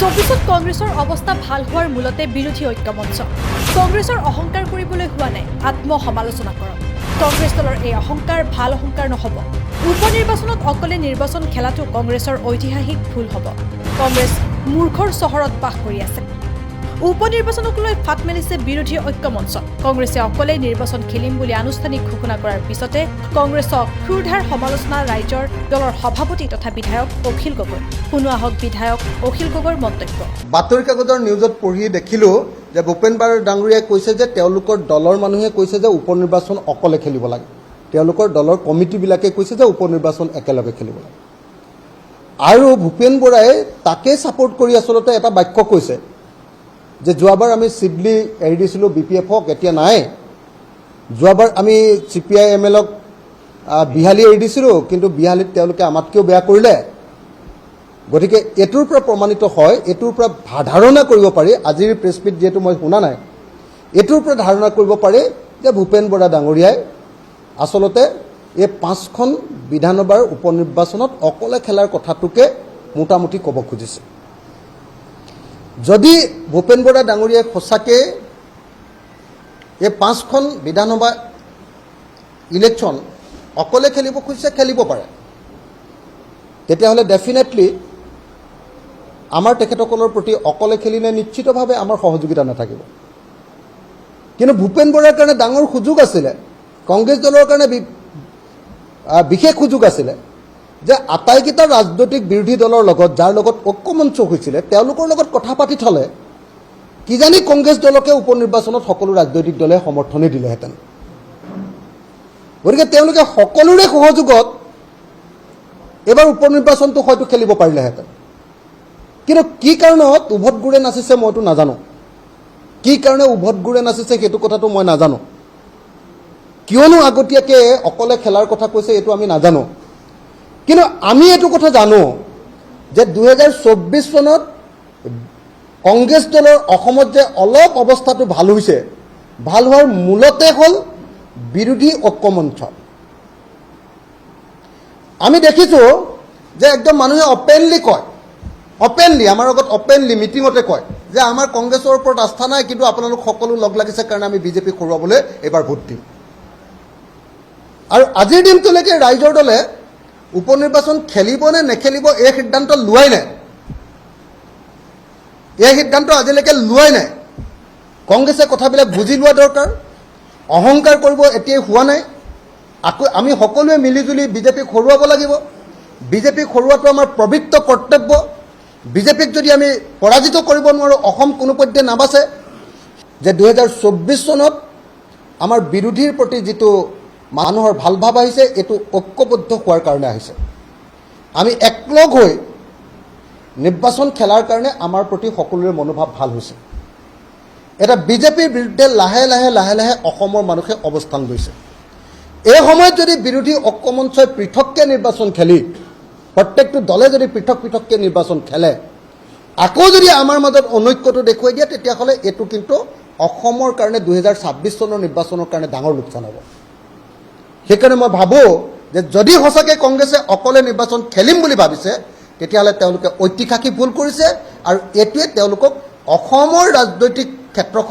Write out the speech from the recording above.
24 কংগ্ৰেছৰ অৱস্থা ভাল হোৱাৰ মূলতে বিৰোধী ঐক্যমঞ্চ কংগ্ৰেছৰ অহংকাৰ কৰিবলৈ হোৱা নাই আত্মসমালোচনা কৰক কংগ্ৰেছ দলৰ এই অহংকাৰ ভাল অহংকাৰ নহব উপনিৰ্বাচনত অকলে নিৰ্বাচন খেলাটো কংগ্ৰেছৰ ঐতিহাসিক ভুল হ'ব কংগ্ৰেছ মূৰ্খৰ চহৰত বাস কৰি আছে উপনিৰ্বাচনক লৈ ফাট মেলিছে বিৰোধী ঐক্যমঞ্চ কংগ্ৰেছে অকলে নিৰ্বাচন খেলিম বুলি আনুষ্ঠানিক ঘোষণা কৰাৰ পিছতে কংগ্ৰেছক ক্ষুৰধাৰ সমালোচনা ৰাইজৰ দলৰ সভাপতি তথা বিধায়ক অখিল গগৈ শুনোৱা হওক বিধায়ক অখিল গগৈৰ মন্তব্য বাতৰি কাগজৰ নিউজত পঢ়ি দেখিলো যে ভূপেন বৰা ডাঙৰীয়াই কৈছে যে তেওঁলোকৰ দলৰ মানুহে কৈছে যে উপনিৰ্বাচন অকলে খেলিব লাগে তেওঁলোকৰ দলৰ কমিটিবিলাকে কৈছে যে উপনিৰ্বাচন একেলগে খেলিব লাগে আৰু ভূপেন বৰাই তাকে সাপোৰ্ট কৰি আচলতে এটা বাক্য কৈছে যে যোৱাবাৰ আমি সিডলি এৰি দিছিলোঁ বিপিএফক এতিয়া নাই যোৱাবাৰ আমি চিপিআই এমএলক বিহালী এৰি দিছিলোঁ কিন্তু বিহালীত তেওঁলোকে আমাতকৈও বেয়া কৰিলে গতিকে এটোৰ পৰা প্ৰমাণিত হয় এটোৰ পৰা ধাৰণা কৰিব পাৰি আজিৰ প্ৰেছ মিট যেহেতু মই শুনা নাই এটোৰ পৰা ধাৰণা কৰিব পাৰি যে ভূপেন বৰা ডাঙৰীয়াই আচলতে এই 5খন বিধানসভাৰ উপনিৰ্বাচনত অকলে খেলাৰ কথাটোকে মোটামুটি ক'ব খুজিছে যদি ভূপেন বৰা ডাঙৰীয়াই সঁচাকৈ এই 5খন বিধানসভা ইলেকশ্যন অকলে খেলিব খুজিছে খেলিব পাৰে তেতিয়াহ'লে ডেফিনেটলি আমাৰ তেখেতসকলৰ প্ৰতি অকলে খেলিলে নিশ্চিতভাৱে আমাৰ সহযোগিতা নাথাকিব কিন্তু ভূপেন বৰাৰ কাৰণে ডাঙৰ সুযোগ আছিলে কংগ্ৰেছ দলৰ কাৰণে বিশেষ সুযোগ আছিলে যে আটাইকেইটা ৰাজনৈতিক বিৰোধী দলৰ লগত যাৰ লগত ঐক্যমঞ্চ হৈছিলে তেওঁলোকৰ লগত কথা পাতি থ'লে কিজানি কংগ্ৰেছ দলকে উপনিৰ্বাচনত সকলো ৰাজনৈতিক দলে সমৰ্থনে দিলেহেঁতেন গতিকে তেওঁলোকে সকলোৰে সহযোগত এবাৰ উপনিৰ্বাচনটো হয়তো খেলিব পাৰিলেহেঁতেন কিন্তু কি কাৰণত উভত গুৰে নাচিছে মইতো নাজানো কি কাৰণে উভত গুৰে নাচিছে সেইটো কথাটো মই নাজানো কিয়নো আগতীয়াকৈ অকলে খেলাৰ কথা কৈছে এইটো আমি নাজানো কিন্তু আমি এইটো কথা জানো যে 2024 চনত কংগ্ৰেছ দলৰ অসমত যে অলপ অৱস্থাটো ভাল হৈছে ভাল হোৱাৰ মূলতে হ'ল বিৰোধী ঐক্যমঞ্চ আমি দেখিছোঁ যে একদম মানুহে অপেনলি কয় অপেনলি আমাৰ আগত অপেনলি মিটিঙতে কয় যে আমাৰ কংগ্ৰেছৰ ওপৰত আস্থা নাই কিন্তু আপোনালোক সকলো লগ লাগিছে কাৰণে আমি বিজেপিক হৰুৱাবলৈ এইবাৰ ভোট দিম আৰু আজিৰ দিনটোলৈকে ৰাইজৰ দলে উপনিৰ্বাচন খেলিব নে নেখেলিব এই সিদ্ধান্ত লোৱাই নাই এই সিদ্ধান্ত আজিলৈকে লোৱাই নাই কংগ্ৰেছে কথাবিলাক বুজি লোৱা দৰকাৰ অহংকাৰ কৰিব এতিয়াই হোৱা নাই আকৌ আমি সকলোৱে মিলিজুলি বিজেপিক হৰুৱাব লাগিব বিজেপিক হৰুৱাটো আমাৰ পবিত্ৰ কৰ্তব্য বিজেপিক যদি আমি পৰাজিত কৰিব নোৱাৰোঁ অসম কোনোপধ্যে নাবাচে যে 2024 চনত আমাৰ বিৰোধীৰ প্ৰতি যিটো মানুহৰ ভাল ভাৱ আহিছে এইটো ঐক্যবদ্ধ হোৱাৰ কাৰণে আহিছে আমি একলগ হৈ নিৰ্বাচন খেলাৰ কাৰণে আমাৰ প্ৰতি সকলোৰে মনোভাৱ ভাল হৈছে এটা বিজেপিৰ বিৰুদ্ধে লাহে লাহে অসমৰ মানুহে অৱস্থান লৈছে এই সময়ত যদি বিৰোধী ঐক্যমঞ্চই পৃথককৈ নিৰ্বাচন খেলি প্ৰত্যেকটো দলে যদি পৃথককৈ নিৰ্বাচন খেলে আকৌ যদি আমাৰ মাজত অনৈক্যটো দেখুৱাই দিয়ে তেতিয়াহ'লে এইটো কিন্তু অসমৰ কাৰণে 2026 চনৰ নিৰ্বাচনৰ কাৰণে ডাঙৰ লোকচান হ'ব সেইকাৰণে মই ভাবোঁ যে যদি সঁচাকৈ কংগ্ৰেছে অকলে নিৰ্বাচন খেলিম বুলি ভাবিছে তেতিয়াহ'লে তেওঁলোকে ঐতিহাসিক ভুল কৰিছে আৰু এইটোৱে তেওঁলোকক অসমৰ ৰাজনৈতিক ক্ষেত্ৰখন